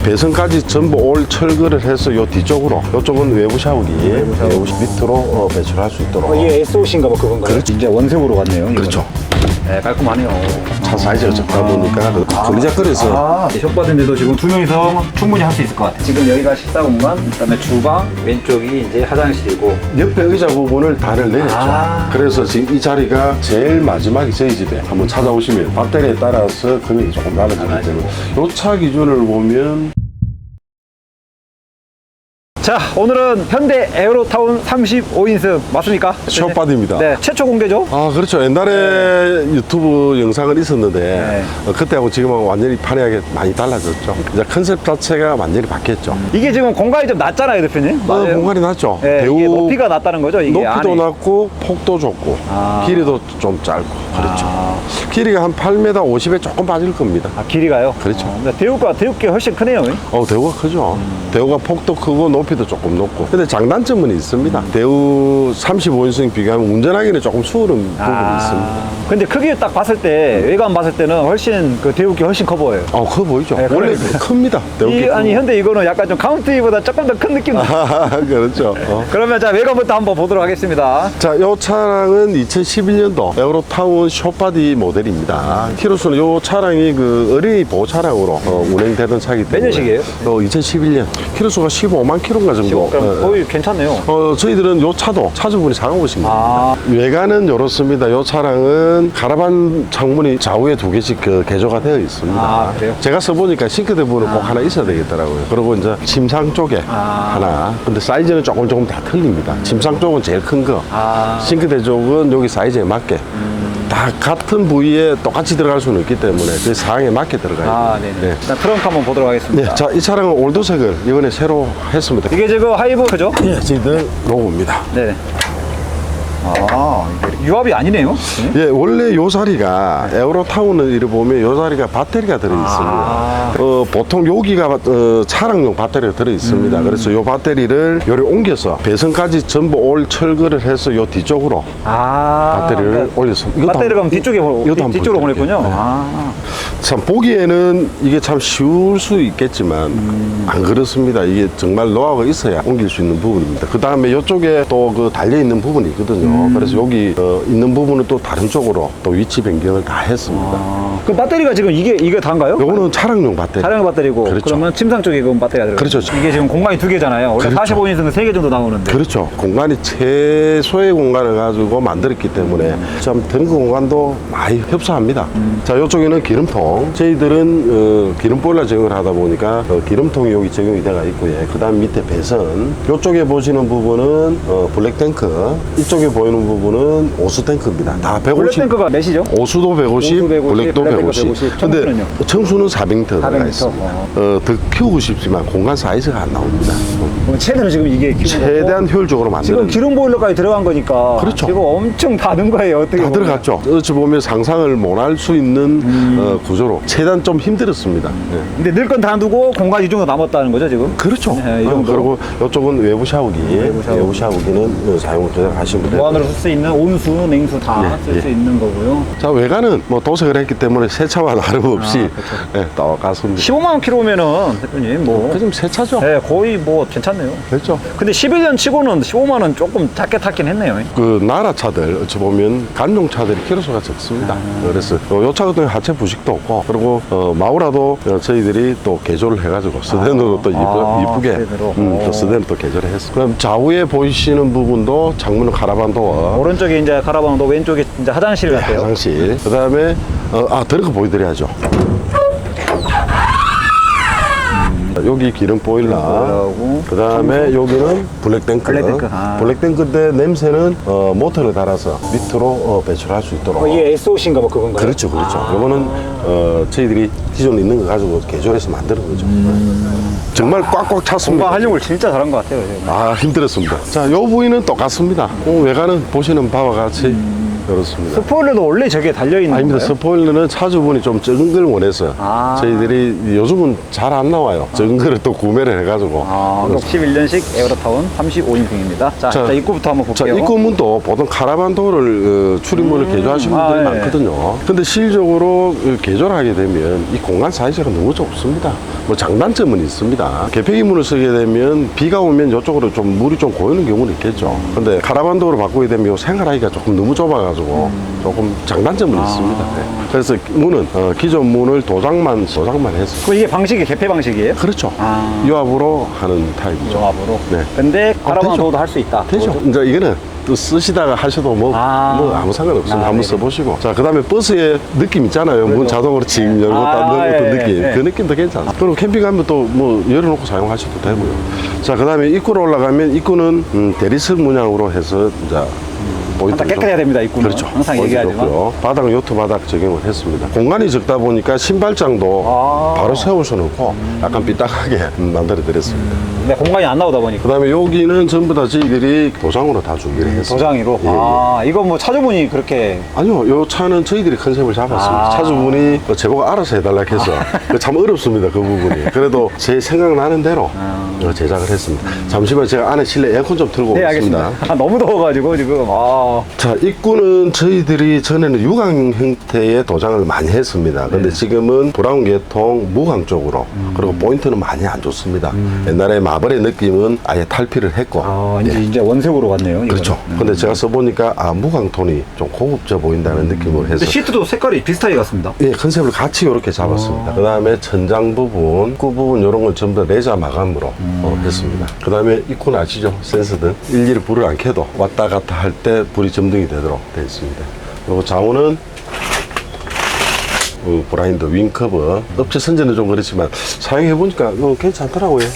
배선까지 전부 올 철거를 해서 요 뒤쪽으로, 요쪽은 외부 샤워기, 외부 밑으로 배출할 수 있도록. 이게 SOC인가 뭐 그건가요? 그렇죠. 이제 원색으로 갔네요. 그렇죠. 네, 깔끔하네요. 차 사이즈가 적다 보니까 거리작거려서 숍받은 데도 지금 두 명이서 충분히 할 수 있을 것 같아요. 지금 여기가 식사 공간, 그다음에 주방, 왼쪽이 이제 화장실이고. 옆에 의자 부분을 단을 내렸죠. 그래서 지금 이 자리가 제일 마지막에 저희 집에 한번 찾아오시면 배터리에 따라서 금액이 조금 달라지기 때문에 요 차 기준을 보면 자, 오늘은 현대 에어로타운 35인승 맞습니까? 숏바디입니다. 네, 최초 공개죠? 아, 그렇죠. 옛날에 유튜브 영상은 있었는데 네. 그때하고 지금하고 완전히 판이하게 많이 달라졌죠. 이제 컨셉 자체가 완전히 바뀌었죠. 이게 지금 공간이 좀 낮잖아요, 대표님. 맞아요? 공간이 낮죠. 네, 배우 이게 높이가 낮다는 거죠, 이게 높이도 안에. 낮고 폭도 좁고 길이도 좀 짧고 그렇죠. 길이가 한 8m 50에 조금 빠질 겁니다. 아, 길이가요? 그렇죠. 근데 대우가 훨씬 크네요. 대우가 크죠. 대우가 폭도 크고 높이도 조금 높고. 근데 장단점은 있습니다. 대우 35인승 비교하면 운전하기는 조금 수월한 부분이 있습니다. 근데 크기 딱 봤을 때, 외관 봤을 때는 훨씬 그 대우기 훨씬 커 보여요. 커 보이죠. 네, 원래 그러니까. 큽니다. 대우기 아니, 현대 이거는 약간 좀 카운트이보다 조금 더 큰 느낌. 그렇죠. 그러면 자, 외관부터 한번 보도록 하겠습니다. 자, 이 차량은 2011년도 에어로타운 숏바디 모델입니다. 키로수는 이 차량이 그 어린이 보호 차량으로 운행되던 차이기 때문에. 몇 년식이에요? 2011년. 키로수가 15만 킬로인가 정도. 거의 괜찮네요. 저희들은 이 차도 차주분이 사가보신 겁니다. 외관은 이렇습니다. 이 차량은 가라반 창문이 좌우에 2개씩 개조가 되어 있습니다. 그래요? 제가 써보니까 싱크대 부분은 꼭 하나 있어야 되겠더라고요. 그리고 이제 침상 쪽에 하나. 근데 사이즈는 조금 다 틀립니다. 침상 쪽은 제일 큰 거. 싱크대 쪽은 여기 사이즈에 맞게. 다 같은 부위에 똑같이 들어갈 수는 없기 때문에 그 사항에 맞게 들어가야 돼요. 네네. 일단 트렁크 한번 보도록 하겠습니다. 네, 자, 이 차량은 올드색을 이번에 새로 했습니다. 이게 지금 하이브죠? 예, 저희들 로고입니다. 네. 이게 유압이 아니네요. 예, 원래 요 자리가 에어로타운을 이래 보면 요 자리가 배터리가 들어 있습니다. 보통 여기가 차량용 배터리가 들어 있습니다. 그래서 요 배터리를 요리 옮겨서 배선까지 전부 올 철거를 해서 요 뒤쪽으로 배터리를 올려서 배터리가 그럼 뒤쪽으로 보냈군요. 네. 참 보기에는 이게 참 쉬울 수 있겠지만 안 그렇습니다. 이게 정말 노하우가 있어야 옮길 수 있는 부분입니다. 그 다음에 이쪽에 또 그 달려 있는 부분이 있거든요. 그래서 여기 있는 부분은 또 다른 쪽으로 또 위치 변경을 다 했습니다. 그 배터리가 지금 이게 다인가요? 요거는 차량용 배터리. 차량 배터리고. 그렇죠. 그러면 침상 쪽에 그 배터리가 들어가요. 그렇죠. 이게 지금 공간이 2개잖아요. 원래 그렇죠. 45인승은 3개 정도 나오는데. 그렇죠. 공간이 최소의 공간을 가지고 만들었기 때문에 참 덩크 공간도 많이 협소합니다. 자, 이쪽에는 기름통. 저희들은 기름 보일러 적용을 하다 보니까 기름통이 여기 적용이 돼가 있고요. 그 다음 밑에 배선. 이쪽에 보시는 부분은 블랙 탱크. 이쪽에 보이는 부분은 오수 탱크입니다. 다 150. 블랙 탱크가 몇이죠? 오수도 150, 오수 150, 블랙도 블랙 150. 150. 근데 청수는요? 청수는 400m 들어가 400m. 있습니다. 더 키우고 싶지만 공간 사이즈가 안 나옵니다. 그럼 최대는 지금 이게 최대한 효율적으로 만드는. 지금 기름 보일러까지 들어간 거니까. 그렇죠. 지금 엄청 다는 거예요. 어떻게 다 보면. 들어갔죠. 어찌 보면 상상을 못할 수 있는 구조로 최대한 좀 힘들었습니다. 네. 근데 늘 건 다 두고 공간 이 정도 남았다는 거죠, 지금? 그렇죠. 네, 이 정도. 그리고 이쪽은 외부 샤워기. 외부 샤워기는 사용을 그대로 하시면 돼요. 무한으로 쓸 수 있는 온수, 냉수 다 쓸 수 있는 거고요. 자, 외관은 뭐 도색을 했기 때문에 새 차와 다름없이 네, 똑같습니다. 15만 원 킬로면은 대표님 뭐 좀 새 차죠? 네, 거의 뭐 괜찮네요. 그렇죠. 근데 11년 치고는 15만 원 조금 작게 탔긴 했네요. 그 나라 차들 어찌 보면 간용 차들이 키로수가 적습니다. 그래서 요 차 같은 경우 하체 부식도 없고 그리고 마우라도 저희들이 또 개조를 해가지고 스덴으로 또 이쁘게 스덴으로. 또 스덴을 또 개조를 했습니다. 그럼 좌우에 보이시는 부분도 창문은 카라반 도어, 오른쪽에 이제 가라방도 왼쪽에 이제 화장실 같아요. 화장실. 그 다음에 들어가 보여드려야죠. 여기 기름 보일러. 그 다음에 여기는 블랙탱크. 블랙탱크. 블랙탱크인데 냄새는 모터를 달아서 밑으로 배출할 수 있도록. 이게 SOC인가 뭐 그건가요? 그렇죠, 그렇죠. 이거는 저희들이 기존에 있는 거 가지고 개조해서 만드는 거죠. 정말 꽉꽉 찼습니다. 공간 활용을 진짜 잘한 것 같아요. 지금. 힘들었습니다. 자, 요 부위는 똑같습니다. 외관은 보시는 바와 같이 그렇습니다. 스포일러도 원래 저게 달려있는 아닙니다. 건가요? 스포일러는 차주분이 좀 적은 걸 원해서 아. 저희들이 요즘은 잘 안 나와요. 적은 거를 또 구매를 해가지고. 61년식 에어로타운 35인승입니다. 자, 입구부터 한번 자, 볼게요. 입구문도 보통 카라반도어를 출입문을 개조하시는 분들이 네. 많거든요. 근데 실적으로 개조를 하게 되면 이 공간 사이즈가 너무 좁습니다. 뭐 장단점은 있습니다. 개폐기문을 쓰게 되면 비가 오면 이쪽으로 좀 물이 좀 고이는 경우는 있겠죠. 근데 카라반도어로 바꾸게 되면 생활하기가 조금 너무 좁아가지고 조금 장단점은 있습니다. 네. 그래서 문은 기존 문을 도장만 해서 그럼 이게 방식이 개폐 방식이에요? 그렇죠. 아. 유압으로 하는 타입이죠. 조합으로. 네. 근데 되죠. 카라반도어도 할 수 있다. 되죠. 이제 이거는 또 쓰시다가 하셔도 뭐 아무 상관없습니다. 한번 네네. 써보시고. 자, 그 다음에 버스의 느낌 있잖아요. 문 자동으로 징 열고 닫는 것도 느낌. 예. 그 느낌도 괜찮아요. 그리고 캠핑 가면 또 뭐 열어놓고 사용하셔도 되고요. 자, 그 다음에 입구로 올라가면 입구는 대리석 문양으로 해서 이제 항상 깨끗해야 됩니다, 입구는. 그렇죠. 항상 포인트 얘기하지만. 좋고요. 바닥은 요트 바닥 적용을 했습니다. 공간이 적다 보니까 신발장도 바로 세울 수는 없고 약간 삐딱하게 만들어 드렸습니다. 근데 공간이 안 나오다 보니까. 그 다음에 여기는 전부 다 저희들이 도장으로 다 준비를 했습니다. 도장으로? 예, 예. 아, 이거 뭐 차주분이 그렇게. 아니요, 요 차는 저희들이 컨셉을 잡았습니다. 아. 차주분이 제보고 알아서 해달라 해서 참 어렵습니다, 그 부분이. 그래도 제 생각나는 대로 제작을 했습니다. 잠시만 제가 안에 실내 에어컨 좀 틀고 네, 오겠습니다. 알겠습니다. 너무 더워가지고 지금. 자, 입구는 저희들이 전에는 유광 형태의 도장을 많이 했습니다. 근데 지금은 브라운 계통 무광 쪽으로 그리고 포인트는 많이 안 좋습니다. 옛날에 마블의 느낌은 아예 탈피를 했고 아, 이제 원색으로 갔네요. 이거는. 그렇죠. 근데 제가 써보니까 무광 톤이 좀 고급져 보인다는 느낌으로 해서 근데 시트도 색깔이 비슷하게 갔습니다. 예, 컨셉을 같이 이렇게 잡았습니다. 그 다음에 천장 부분, 입구 부분 이런 건 전부 다 레자 마감으로 했습니다. 그 다음에 입구는 아시죠? 센서등. 일일이 불을 안 켜도 왔다 갔다 할 때 불이 점등이 되도록 되어 있습니다. 그리고 좌우는 브라인드 윙커버. 업체 선전은 좀 그렇지만 사용해보니까 괜찮더라고요.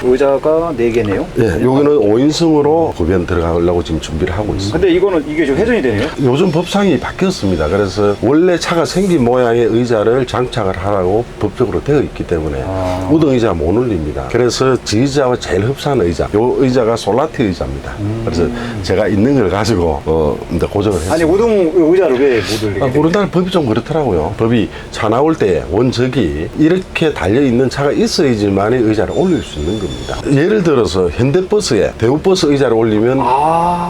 의자가 4개네요. 예, 여기는 5인승으로 구변 들어가려고 지금 준비를 하고 있습니다. 근데 이거는 이게 좀 회전이 되네요. 요즘 법상이 바뀌었습니다. 그래서 원래 차가 생긴 모양의 의자를 장착을 하라고 법적으로 되어 있기 때문에 우등 의자 못 올립니다. 그래서 지 의자와 제일 흡사한 의자, 요 의자가 솔라티 의자입니다. 그래서 제가 있는 걸 가지고 이제 고정을 했습니다. 아니, 우등 의자를 왜 못 올리게? 우리나라 법이 좀 그렇더라고요. 법이 차 나올 때 원적이 이렇게 달려있는 차가 있어야지만이 의자를 올릴 수 있는 겁니다. 예를 들어서 현대버스에 대우버스 의자를 올리면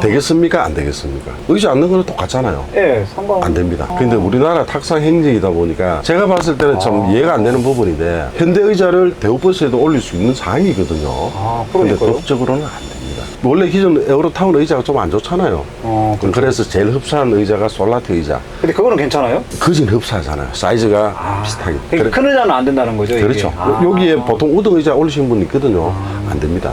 되겠습니까? 안 되겠습니까? 의자 앉는 거는 똑같잖아요. 예, 상관. 안 됩니다. 근데 우리나라 탁상 행정이다 보니까 제가 봤을 때는 참 이해가 안 되는 부분인데 현대 의자를 대우버스에도 올릴 수 있는 사항이거든요. 근데 그러니까요. 법적으로는 안 됩니다. 원래 기존 에어로타운 의자가 좀 안 좋잖아요. 그래서 제일 흡사한 의자가 솔라티 의자. 근데 그거는 괜찮아요? 그진 흡사하잖아요. 사이즈가 비슷하게. 그러니까 큰 의자는 안 된다는 거죠? 그렇죠. 이게? 여기에 보통 우등 의자 올리신 분 있거든요. 안 됩니다.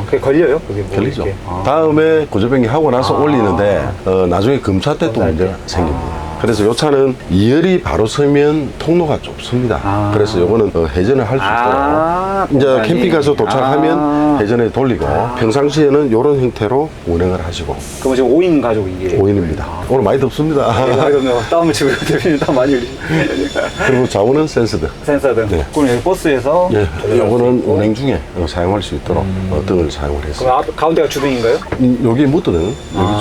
그게 걸려요? 그게 뭐 걸리죠. 이렇게? 다음에 구조변기 하고 나서 올리는데 나중에 검사 때 또 문제가 생깁니다. 그래서 이 차는 2열이 바로 서면 통로가 좁습니다. 그래서 요거는 회전을 할 수 있도록 이제 공간이. 캠핑 가서 도착하면 회전에 돌리고 평상시에는 이런 형태로 운행을 하시고 그럼 지금 5인 가족 이게 5인입니다. 오늘 많이 덥습니다. 그러면 다음에 지금 대표님 다 많이 올리 그리고 좌우는 센서등. 센서등. 네. 그럼 여기 버스에서 예, 조절할 수 요거는 있고. 운행 중에 사용할 수 있도록 등을 사용을 했습니다. 그럼 가운데가 주등인가요? 여기 무드등, 여기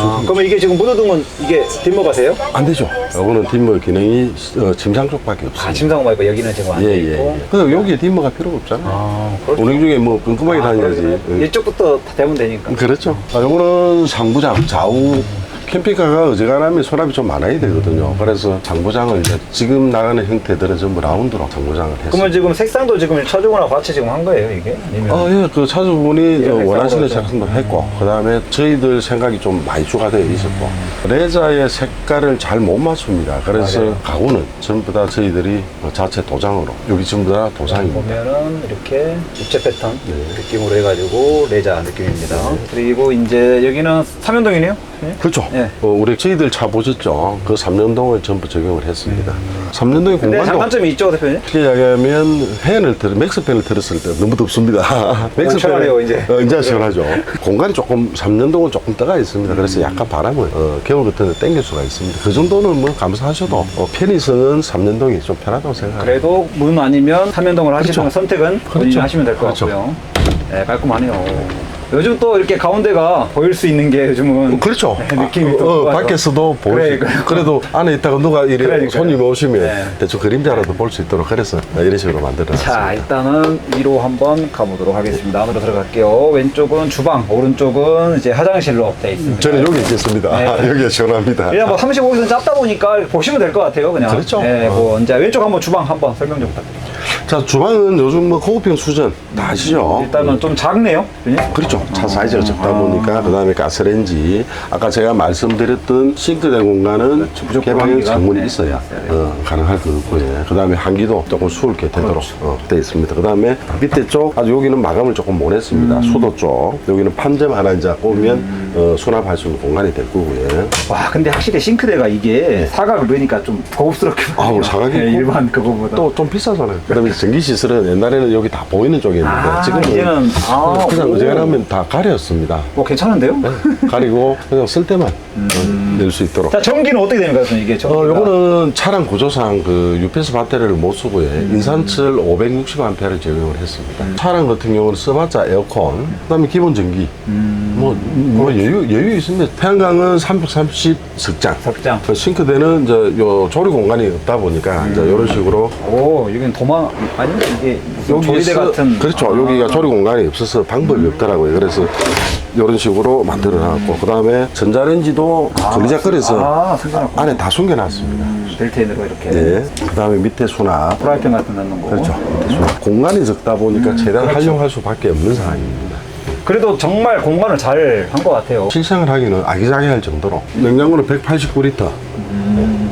주등. 그러면 이게 지금 무드등은 이게 뒷모가세요? 안 되죠. 요거는 뒷머 기능이 침상 쪽밖에 없습니다. 침상은 말고 여기는 지금 안 예, 돼 예, 있고. 예. 근데 여기에 뒷머가 필요가 없잖아요. 그렇죠. 운행 중에 뭐 끈끈하게 다녀야지. 그러면 이쪽부터 다 되면 되니까. 그렇죠. 요거는 상부장, 좌우. 캠핑카가 어지간하면 수납이 좀 많아야 되거든요. 그래서 장부장을 이제 지금 나가는 형태들은 전부 라운드로 장부장을 했습니다. 그러면 지금 색상도 지금 차주분하고 같이 지금 한 거예요, 이게? 아니면? 예, 그 차주분이 예, 원하시는 색상으로 작품도 했고, 그 다음에 저희들 생각이 좀 많이 추가되어 있었고, 레자의 색깔을 잘 못 맞춥니다. 그래서 맞아요. 가구는 전부 다 저희들이 자체 도장으로, 여기 전부 다 도장입니다. 보면은 이렇게 입체 패턴 네. 느낌으로 해가지고 레자 느낌입니다. 그리고 이제 여기는 삼연동이네요? 그렇죠. 예. 우리 저희들 차 보셨죠? 그 3년동을 전부 적용을 했습니다. 3년동의 근데 공간도 장단점이 있죠, 대표님? 쉽게 이야기하면 맥스팬을 들었을 때 너무 덥습니다. 시원하네요, 이제. 이제 시원하죠. 공간이 조금 3년동은 조금 떠가 있습니다. 그래서 약간 바람을 겨울 같은 데 땡길 수가 있습니다. 그 정도는 뭐 감수하셔도 편의성은 3년동이 좀 편하다고 생각합니다. 그래도 문 아니면 삼연동을 하시는 그렇죠. 선택은 본인이 하시면 될 것 그렇죠. 같고요. 네, 깔끔하네요. 요즘 또 이렇게 가운데가 보일 수 있는 게 요즘은 그렇죠. 느낌이 또 좋아서. 밖에서도 보일 그래, 수 그래도 안에 있다가 누가 이래 그러니까요. 손님이 오시면 네. 대충 그림자라도 볼 수 있도록 그래서 이런 식으로 만들어놨습니다. 자, 일단은 위로 한번 가보도록 하겠습니다. 안으로 들어갈게요. 왼쪽은 주방, 오른쪽은 이제 화장실로 되어 있습니다. 저는 여기 있겠습니다. 네. 여기가 시원합니다. 그냥 뭐 35기는 짧다 보니까 보시면 될 것 같아요, 그냥. 그렇죠. 네, 뭐 이제 왼쪽 한번 주방 한번 설명 좀 부탁드립니다. 자, 주방은 요즘 뭐 고급형 수전 다 아시죠? 일단은 좀 작네요. 그냥? 그렇죠. 차 사이즈가 적다 보니까 그다음에 가스레인지 아까 제가 말씀드렸던 싱크대 공간은 무조건 개방형 환기가? 창문이 네. 있어야 가능할 거고요. 그다음에 환기도 조금 수월하게 되도록 되어 있습니다. 그다음에 밑에 쪽 아주 여기는 마감을 조금 못했습니다. 수도 쪽 여기는 판점 하나 이제 꽂으면 수납할 수 있는 공간이 될 거고요. 와, 근데 확실히 싱크대가 이게 사각을 넣으니까 좀 고급스럽게 아우, 사각이 네, 있고. 일반 그거보다. 또 좀 비싸잖아요. 그다음에 전기 시설은 옛날에는 여기 다 보이는 쪽이었는데 지금은 이제는 그냥 오. 어지간하면 다 가렸습니다. 뭐 괜찮은데요? 가리고 그냥 쓸 때만 낼 수 있도록. 자, 전기는 어떻게 됩니까? 그래서 이게 전기가? 요거는 차량 구조상 그 UPS 배터리를 못 쓰고요. 인산철 560A를 적용을 했습니다. 차량 같은 경우는 써봤자 에어컨, 그다음에 기본 전기. 뭐 여유 있습니다. 태양광은 330 석장. 석장. 그 싱크대는 이제 요 조리 공간이 없다 보니까 이제 이런 식으로 오, 여기는 도마 아니면 이게 조리대 같은. 그렇죠. 여기가 조리 공간이 없어서 방법이 없더라고요. 그래서 이런 식으로 만들어 놨고 그다음에 전자레인지도 걸리적거려서 숨겨놨고. 안에 다 숨겨놨습니다. 벨트인으로 이렇게. 네. 그다음에 밑에 수납. 프라이팬 같은 거 넣는 거고. 그렇죠. 밑에 수납. 공간이 적다 보니까 최대한 활용할 수밖에 없는 상황입니다. 그래도 정말 공간을 잘 한 것 같아요. 실생을 하기는 아기자기할 정도로 냉장고는 189리터.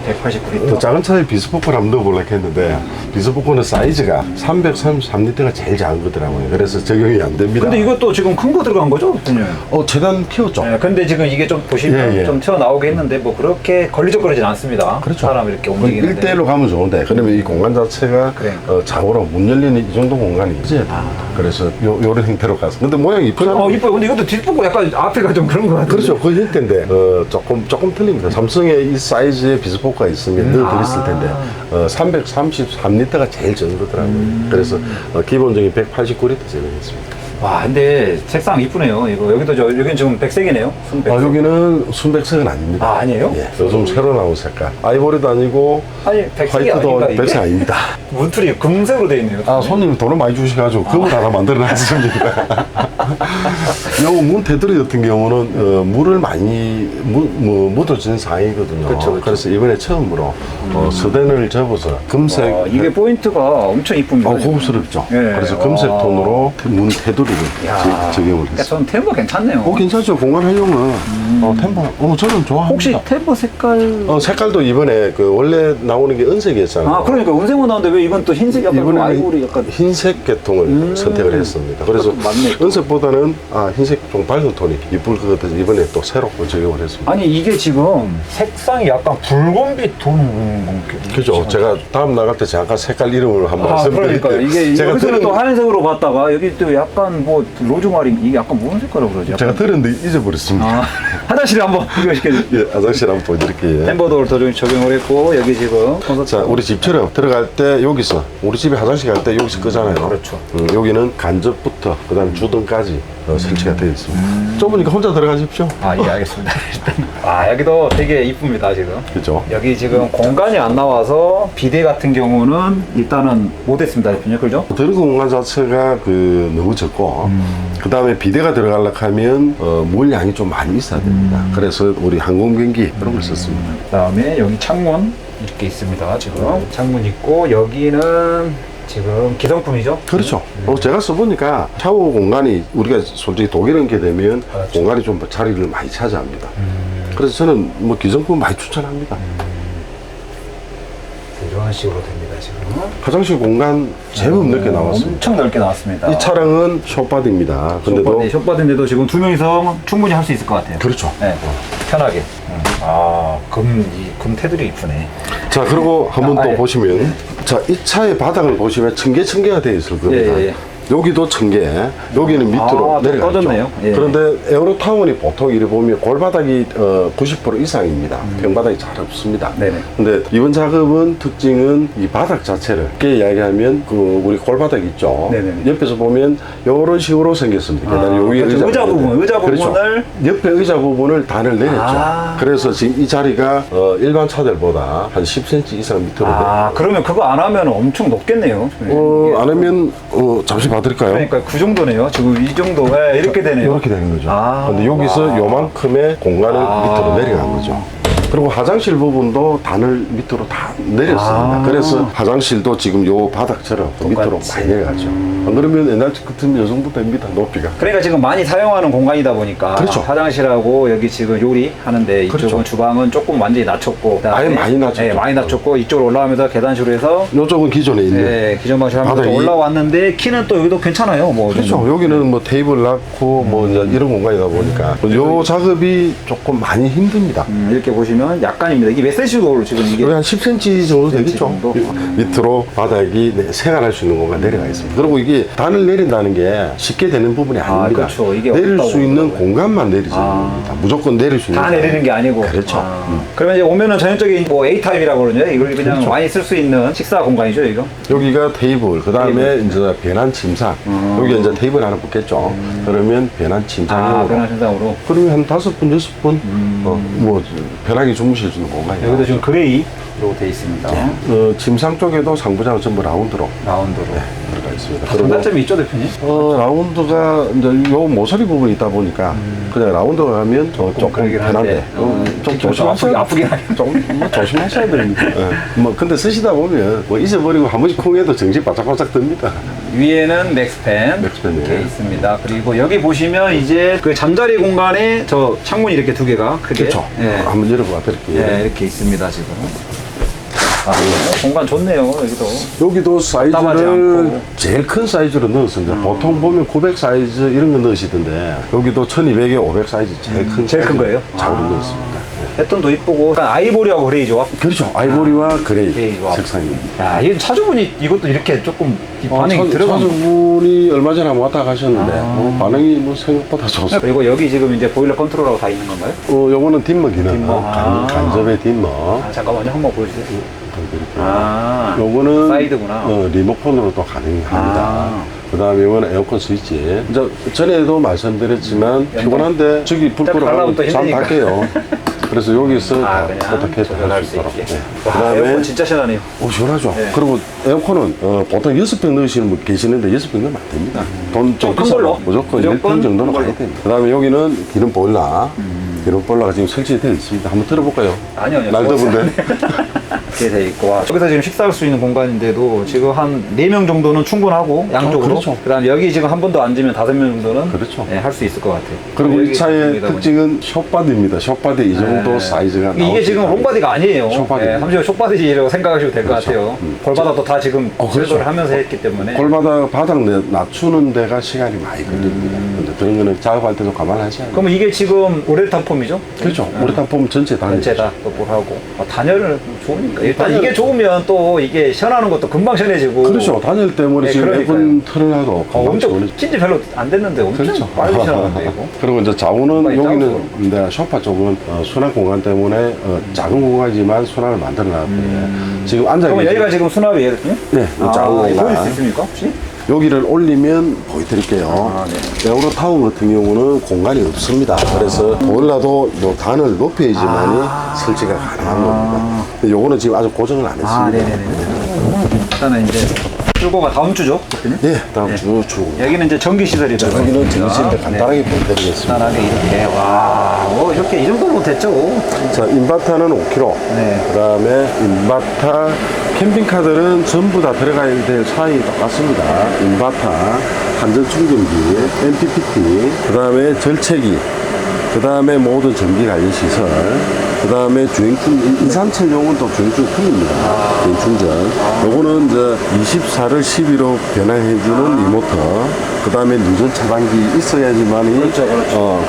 189리터. 더 작은 차에 비스포크를 한번 넣어보려고 했는데 비스포크는 사이즈가 333리터가 제일 작은 거더라고요. 그래서 적용이 안 됩니다. 근데 이것도 지금 큰 거 들어간 거죠, 대표님? 최대한 키웠죠. 네, 근데 지금 이게 좀 보시면 예. 좀 튀어나오게 했는데 뭐 그렇게 걸리적거리진 않습니다. 그렇죠. 사람 이렇게 움직이는데. 1대1로 가면 좋은데 그러면 이 공간 자체가 그래. 좌우로 문 열리는 이 정도 공간이 있어야 됩니다. 그래서 요런 형태로 가서 근데 모양이 이쁘잖아요. 이뻐요. 근데 이것도 뒷부분 약간 앞에가 좀 그런 거 같아요. 그렇죠. 그 형태인데 조금 틀립니다. 삼성의 이 사이즈의 비스포크가 있으면 넣어드렸을 텐데 333리터가 제일 적은 거더라고요. 그래서 기본적인 189리터 제공했습니다. 와, 근데 색상 이쁘네요. 이거 여기는 지금 백색이네요. 순백색. 여기는 순백색은 아닙니다. 아, 아니에요? 예, 요즘 새로 나온 색깔. 아이보리도 아니고 아니, 백색이 화이트도 아닌가, 이게? 백색 아닙니다. 문틀이 금색으로 되어 있네요. 손님 돈을 많이 주셔가지고 금을 하나 만들어놨습니다. 요 문 테두리 같은 경우는 물을 많이 묻어진 상이거든요. 그쵸. 그래서 이번에 처음으로 서den을 접어서 금색. 와, 이게 포인트가 엄청 이쁩니다. 고급스럽죠. 예. 그래서 금색 와. 톤으로 문 테두리를 적용을 그러니까 했어요. 저는 템버 괜찮네요. 괜찮죠. 공간 활용은 템포 저는 좋아합니다. 혹시 템버 색깔? 색깔도 이번에 그 원래 나오는 게 은색이었잖아요. 아, 그러니까 은색은 나오는데 왜 이건 또 흰색 약간 좀 아이보리 약간. 흰색 계통을 선택을 했습니다. 그래서 맞네, 또. 은색보다는 흰색 좀 밝은 톤이 이쁠 것 같아서 이번에 또 새롭게 적용을 했습니다. 아니, 이게 지금 색상이 약간 붉은빛 도는 건가? 그죠? 제가 다음 나갈 때 잠깐 색깔 이름을 한번 그러니까 말씀드릴게요. 이게 제가 여기서는 또 들은, 하얀색으로 봤다가 여기 또 약간 뭐 로즈마린 이게 약간 무슨 색깔이라고 그러지? 제가 들었는데 잊어버렸습니다. 화장실에 한번 비교시켜주세요. 예, 화장실 한번 보여드릴게요. 템버도를 적용을 했고 여기 지금 자, 우리 집처럼 들어갈 때 여기서 우리 집에 화장실 갈 때 여기서 끄잖아요. 그렇죠. 여기는 간접부터 그다음에 주등까지 설치가 되어 있습니다. 좁으니까 혼자 들어가십시오. 아, 예, 알겠습니다. 여기도 되게 이쁩니다, 지금. 그죠? 여기 지금 공간이 안 나와서 비대 같은 경우는 일단은 못했습니다, 대표님. 그죠? 들어간 공간 자체가 너무 적고 그다음에 비대가 들어가려고 하면 물량이 좀 많이 있어야 됩니다. 그래서 우리 항공변기 그런 걸 썼습니다. 그다음에 여기 창문 이렇게 있습니다, 지금. 창문 있고 여기는 지금 기성품이죠? 그렇죠. 제가 써보니까 샤워 공간이 우리가 솔직히 독일은 게 되면 그렇죠. 공간이 좀 자리를 많이 차지합니다. 그래서 저는 뭐 기성품 많이 추천합니다. 이런 식으로 됩니다, 지금. 화장실 공간 제법 넓게 나왔습니다. 엄청 넓게 나왔습니다. 이 차량은 숏바디입니다. 근데도 숏바디인데도 지금 두 명이서 충분히 할 수 있을 것 같아요. 그렇죠. 네, 편하게. 금 테두리 이쁘네. 자, 그리고 한번 또 예. 보시면 자, 이 차의 바닥을 보시면 층계가 되어 있을 겁니다. 예. 여기도 1000개, 여기는 밑으로 아, 내려가죠. 꺼졌네요. 예. 그런데 에어로타운이 보통 이래 보면 골바닥이 90% 이상입니다. 평바닥이 잘 없습니다. 네네. 근데 이번 작업은 특징은 이 바닥 자체를 쉽게 이야기하면 우리 골바닥 있죠. 네네. 옆에서 보면 이런 식으로 생겼습니다. 계단이 여기 그렇죠. 의자 부분, 의자 그렇죠. 부분을 옆에 의자 부분을 단을 내렸죠. 아. 그래서 지금 이 자리가 일반 차들보다 한 10cm 이상 밑으로 그러면 그거 안 하면 엄청 높겠네요. 안 하면 잠시 봐드릴까요? 그러니까 그 정도네요. 지금 이 정도 이렇게 되네요. 이렇게 되는 거죠. 아. 근데 여기서 요만큼의 공간을 밑으로 내려간 거죠. 그리고 화장실 부분도 단을 밑으로 다 내렸습니다. 그래서 화장실도 지금 요 바닥처럼 밑으로 똑같이. 많이 내려가죠. 안 그러면 옛날 같으면 요 정도 됩니다. 높이가. 그러니까 지금 많이 사용하는 공간이다 보니까 그렇죠. 화장실하고 여기 지금 요리 하는데 이쪽은 그렇죠. 주방은 조금 완전히 낮췄고 그다음에 아예 많이 낮췄죠. 네, 많이 낮췄고 이쪽으로 올라가면서 계단식으로 해서 요쪽은 기존에 있는. 네, 기존 방식으로 하면서 바닥이- 올라왔는데 키는 또 여기도 괜찮아요. 뭐 그렇죠. 여기는 뭐 테이블 놨고 뭐 이제 이런 공간이다 보니까 요 작업이 조금 많이 힘듭니다. 이렇게 보시면 약간입니다. 이게 몇 cm로 지금 이게 여기 한 10cm 정도 되겠죠. 정도? 밑으로 바닥이 생활할 수 있는 공간 내려가 있습니다. 그리고 이게 단을 내린다는 게 쉽게 되는 부분이 아닙니다. 그렇죠. 이게 내릴 없다고 수 있는 그러더라고요. 공간만 내리지 않습니다. 무조건 내릴 수 있는 다 공간. 내리는 게 아니고. 그렇죠. 그러면 이제 오면은 전형적인 뭐 A 타입이라고 그러죠. 이걸 그냥 그렇죠. 많이 쓸 수 있는 식사 공간이죠, 이거. 여기가 테이블, 그 다음에 이제 변환 침상. 여기 이제 테이블 하나 붙겠죠. 그러면 변환 침상용으로. 변화 현상으로. 그러면 한 5분, 6분, 뭐, 편하게 주무실 수 있는 공간이에요. 여기도 지금 그레이로 돼 있습니다. 침상 쪽에도 상부장은 전부 라운드로 라운드로. 들어가 있습니다. 장단점이 있죠, 대표님? 라운드가 이제 요 모서리 부분이 있다 보니까 그냥 라운드가 가면 조금 그러긴 편한데 한데. 좀 좀 조심하셔야 아프긴 하겠네. 뭐 조심하셔야 됩니다. 뭐 근데 쓰시다 보면 뭐 잊어버리고 한 번씩 쿵 해도 정신 바짝바짝 듭니다. 위에는 맥스팬 맥스팬, 이렇게 예. 있습니다. 그리고 여기 보시면 이제 그 잠자리 공간에 저 창문이 이렇게 두 개가 크게 그렇죠. 예. 한번 열어봐 드릴게요. 예, 이렇게 있습니다 지금. 공간 좋네요 여기도. 여기도 답답하지 사이즈를 않고. 제일 큰 사이즈로 넣었습니다. 보통 보면 900 사이즈 이런 거 넣으시던데 여기도 1200에 500 사이즈 제일 큰 제일 큰 거예요? 작으로 넣었습니다. 패턴도 이쁘고 약간 아이보리하고 그레이 조합. 그렇죠. 아이보리와 그레이 그레이 조합. 색상입니다. 야, 이 차주분이 이것도 이렇게 조금 이 반응이 들어간 거. 차주분이 얼마 전에 한번 왔다 가셨는데 반응이 뭐 생각보다 좋습니다. 그리고 여기 지금 이제 보일러 컨트롤하고 다 있는 건가요? 요거는 dim머 기능, dim머. 간접의 dim머. 잠깐만요 한번 보여주세요. 보여드릴게요. 요거는 사이드구나. 리모컨으로 또 가능합니다. 그 다음에 이거는 에어컨 스위치. 이제 전에도 말씀드렸지만 피곤한데 저기 불 달라면 끄라고 또 잠 힘드니까. 갈게요. 그래서 여기서 그냥 어떻게 조절할 수 있게. 그 와, 다음에 에어컨 진짜 시원하네요. 시원하죠. 네. 그리고 에어컨은 보통 6병 넣으시는 분 계시는데 6병 넣으면 안 됩니다. 돈 좀 큰 비싸고 걸로? 무조건 무조건 1병 정도는 큰 걸로. 가야 됩니다. 그 다음에 여기는 기름 보일러. 기름 보일러가 지금 설치되어 있습니다. 한번 들어볼까요? 아니요. 날 더운데. 이렇게 돼 있고 여기서 지금 식사할 수 있는 공간인데도 지금 한 4명 정도는 충분하고 양쪽으로 그렇죠. 그다음 여기 지금 한 번 더 앉으면 5명 정도는 그렇죠. 할 수 있을 것 같아요. 그리고 이 여기 차의 여기다 보니까. 특징은 숏바디입니다. 숏바디 이 정도 사이즈가 이게 나올 지금 수 있다. 롱바디가 아니에요. 숏바디입니다. 함정 숏바디라고 생각하시면 될 것 그렇죠. 같아요. 골바닥도 다 지금 그렇죠. 제조를 하면서 했기 때문에 골바닥 바닥 낮추는 데가 시간이 많이 걸립니다. 근데 그런 거는 작업할 때도 감안하셔야 돼요. 그럼 이게 지금 우레탄 폼이죠? 그렇죠. 우레탄 폼 전체 다 전체 다 하고 단열을 좋으니까 일단 이게 좋으면 또 이게 시원하는 것도 금방 시원해지고 그렇죠. 단열 때문에 네, 지금 그러니까요. 에어컨 틀어놔도 금방 엄청 시원해지죠. 찐지 별로 안 됐는데 엄청 그렇죠. 빨리 시원한데 이거. 그리고 이제 좌우는 많이 여기는 작아서. 근데 소파 쪽은 순환 공간 때문에 작은 공간이지만 순환을 만들어 놨는데 지금 앉아 그러면 계신 여기가 지금 수납이에요, 대표님? 네, 좌우 보일 수 공간 있습니까 혹시? 여기를 올리면 보여드릴게요. 네. 에어로타운 같은 경우는 공간이 없습니다. 그래서 보일러도 요 단을 높여야지만이 설치가 가능한 겁니다. 근데 요거는 지금 아직 고정을 안 했습니다. 네네네. 일단은 이제 출고가 다음 주죠, 대표님? 네, 다음 주 출고. 여기는 이제 전기 시설이다. 여기는 정신인데 간단하게 보여드리겠습니다. 간단하게 이렇게 와, 이렇게 이 정도면 됐죠. 자, 인바타는 5kg. 네. 그 다음에 인바타 캠핑카들은 전부 다 들어가야 될 사이 똑같습니다. 인바타, 한전 충전기, MPPT, 그 다음에 절체기, 그 다음에 모든 전기 관련 시설, 그 다음에 주행충, 인산철용은 또 주행충 틀립니다. 주행충전. 요거는 이제 24를 12로 변환해주는 리모터. 그 다음에 누전 차단기 있어야지만이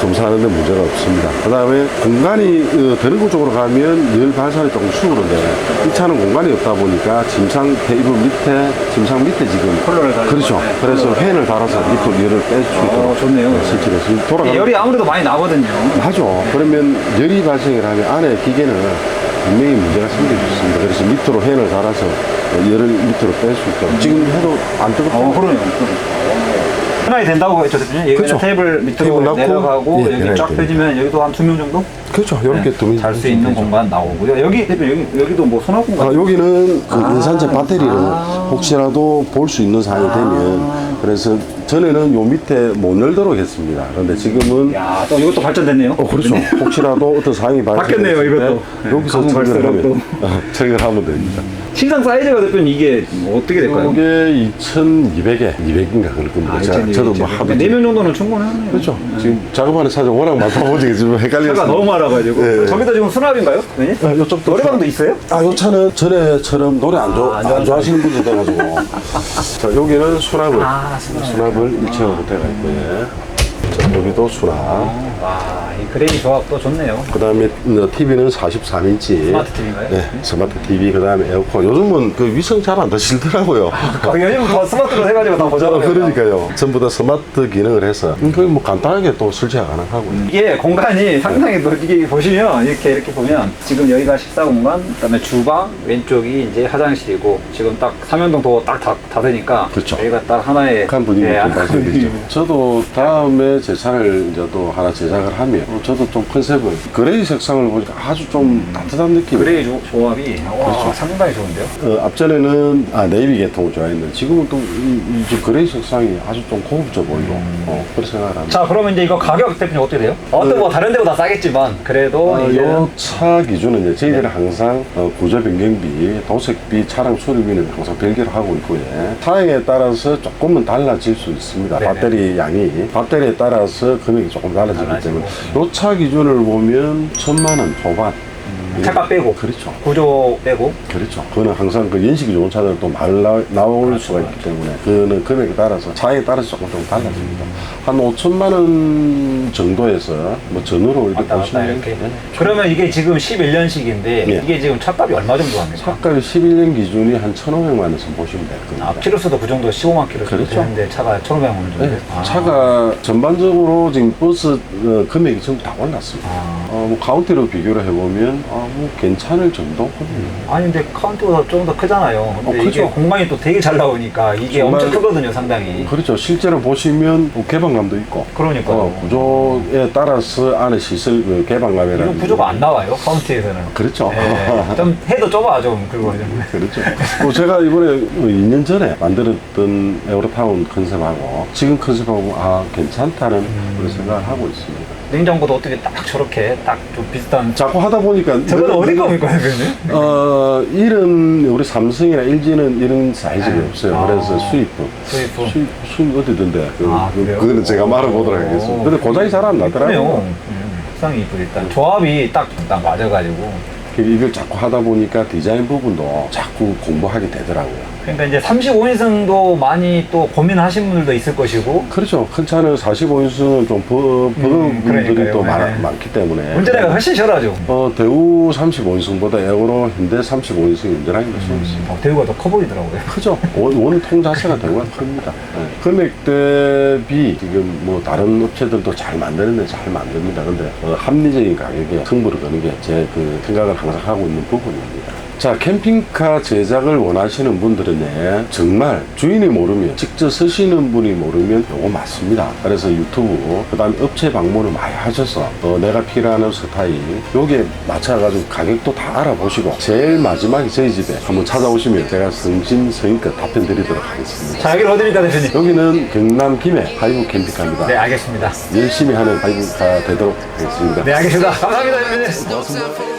검사하는데 문제가 없습니다. 그 다음에 공간이 드래그 쪽으로 가면 열 발산이 조금 수그런데 이 차는 공간이 없다 보니까 침상 테이블 밑에, 침상 밑에 지금 컬러를 달고. 그렇죠. 그래서 팬을 달아서 밑으로 열을 뺄 수 있도록 좋네요. 설치해서 돌아가는 열이 아무래도 많이 나거든요. 하죠. 그러면 열이 발생을 하면 안에 기계는 분명히 문제가 생길 수 있습니다. 그래서 밑으로 팬을 달아서 열을 밑으로 뺄 수 있도록 지금 해도 안 뜨겁죠. 그러네요. 편하게 된다고 했죠, 대표님? 여기 그렇죠. 테이블 밑으로 테이블 놔고, 내려가고 예, 여기 편하게 쫙 됩니다. 펴지면 여기도 한 2명 정도? 그렇죠. 이렇게 두면 잘 수 있는 공간 나오고요. 여기 대표님 여기도 뭐 수납 공간. 여기는 그 인산철 배터리를 혹시라도 볼 수 있는 상황이 되면 그래서 전에는 요 밑에 못 열도록 했습니다. 그런데 지금은 야, 또 이것도 발전됐네요. 그렇죠. 혹시라도 어떤 상황이 바뀌었네요, 이것도. 여기서 가공 철거하면 철거하면 됩니다. 신상 사이즈가 대표님 이게 어떻게 될까요? 이게 2,200에 200인가 그럴 겁니다. 저도 뭐 하도 4명 정도는 충분하네요. 그렇죠. 지금 작업하는 차가 워낙 많다 보니까 지금 헷갈려서 차가 너무 많아가지고. 네. 저기도 지금 수납인가요? 네? 이쪽도 노래방도 있어요? 요 차는 전에처럼 노래 안 좋아하시는 분들 돼가지고 자 여기는 수납을 수납을 1층으로 돼가 있고요. 자, 여기도 수납. 와, 이 그래비 조합도 좋네요. 그 다음에 TV는 43인치 스마트 TV인가요? 네, 스마트 TV. 그 다음에 에어컨. 요즘은 그 위성 잘 안 드시더라고요. 요즘 더 스마트로 해가지고 다 보잖아요. 그러니까요. 전부 다 스마트 기능을 해서 거의 뭐 간단하게 또 설치가 가능하고요. 이게 공간이 상당히 또 이게 보시면 이렇게 보면 지금 여기가 식사 공간, 그다음에 주방, 왼쪽이 이제 화장실이고 지금 딱 삼연동 도어 딱 닫으니까 그렇죠. 여기가 딱 하나의 한 분위기가 좀 약간 발생되죠. 저도 다음에 제 차를 이제 또 하나 제작을 하면 저도 좀 컨셉을 그레이 색상을 보니까 아주 좀 따뜻한 느낌. 그레이 조합이 와, 상당히 좋은데요? 앞전에는 네이비 계통을 좋아했는데 지금은 또 이 그레이 색상이 아주 좀 고급져 보이고 그렇게 생각을 합니다. 자, 그러면 이제 이거 가격 대표님 어떻게 돼요? 어떤 뭐 다른 데보다 싸겠지만 그래도 이제 차 기준은 이제 저희들은 항상 구조 변경비, 도색비, 차량 수리비는 항상 별개로 하고 있고요. 차량에 따라서 조금은 달라질 수 있습니다. 네네. 배터리 양이 배터리에 따라서 금액이 조금 달라지기 때문에 요 차 기준을 보면 1,000만 원 초반. 차값 빼고 그렇죠. 구조 빼고 그렇죠. 그거는 항상 그 연식이 좋은 차들은 또 많이 나올 수가 있기 때문에 그거는 금액에 따라서 차에 따라서 조금 달라집니다. 한 5천만 원 정도에서 뭐 전으로 이렇게 왔다 갔다 보시면 이렇게. 네. 그러면 이게 지금 11년식인데 네. 이게 지금 차값이 얼마 정도 합니까? 차값이 11년 기준이 한 1,500만 원에서 보시면 될 겁니다. 키로수도 그 정도 15만 키로 그렇죠. 되는데 차가 1,500만 원 정도. 네. 차가 전반적으로 지금 버스 금액이 전부 다 올랐습니다. 뭐 카운티로 비교를 해보면 뭐 괜찮을 정도거든요. 아니 근데 카운트보다 좀 더 크잖아요. 근데 이게 그렇죠. 공간이 또 되게 잘 나오니까 이게 정말- 엄청 크거든요, 상당히. 그렇죠. 실제로 보시면 뭐 개방감도 있고 그러니까요. 구조에 따라서 안에 시설 개방감이라는 이거 구조가 안 나와요, 카운트에서는. 그렇죠. 네. 좀 해도 좁아 좀 그거 좀. 그렇죠. 제가 이번에 2년 전에 만들었던 에어로타운 컨셉하고 지금 컨셉하고 괜찮다는 그런 생각을 하고 있습니다. 냉장고도 어떻게 딱 저렇게 딱 좀 비슷한. 자꾸 하다 보니까 저건 어디 겁니까, 대표님? 이런 우리 삼성이나 LG는 이런 사이즈가 없어요. 그래서 수입품 수입 어디던데 그래요? 그거는 제가 말해보도록 하겠습니다. 근데 고장이 잘 안 나더라고요. 상당히 이쁘다. 일단 조합이 딱 맞아가지고. 이걸 자꾸 하다 보니까 디자인 부분도 자꾸 공부하게 되더라고요. 그러니까 이제 35인승도 많이 또 고민하신 분들도 있을 것이고. 그렇죠. 큰 차는 45인승은 좀 버거운 분들이 그러니까요. 또 네. 많기 때문에. 운전하기가 훨씬 시원하죠. 대우 35인승보다 에어로 현대 35인승이 운전하기 더 쉬웠습니다. 대우가 더 커 보이더라고요. 크죠. 원통 자체가 대우가 큽니다. 네. 금액 대비 지금 뭐 다른 업체들도 잘 만드는데 잘 만듭니다. 근데 합리적인 가격에 승부를 거는 게 제 그 생각을 항상 하고 있는 부분입니다. 자, 캠핑카 제작을 원하시는 분들은 정말 주인이 모르면, 직접 쓰시는 분이 모르면 요거 맞습니다. 그래서 유튜브, 그 다음에 업체 방문을 많이 하셔서 내가 필요한 스타일 요게 맞춰가지고 가격도 다 알아보시고 제일 마지막에 저희 집에 한번 찾아오시면 제가 성심성의껏 답변 드리도록 하겠습니다. 자, 여기는 어디입니까, 대표님? 여기는 경남 김해 하이브 캠핑카입니다. 네, 알겠습니다. 열심히 하는 하이브카 되도록 하겠습니다. 네, 알겠습니다. 감사합니다, 대표님. 고맙습니다.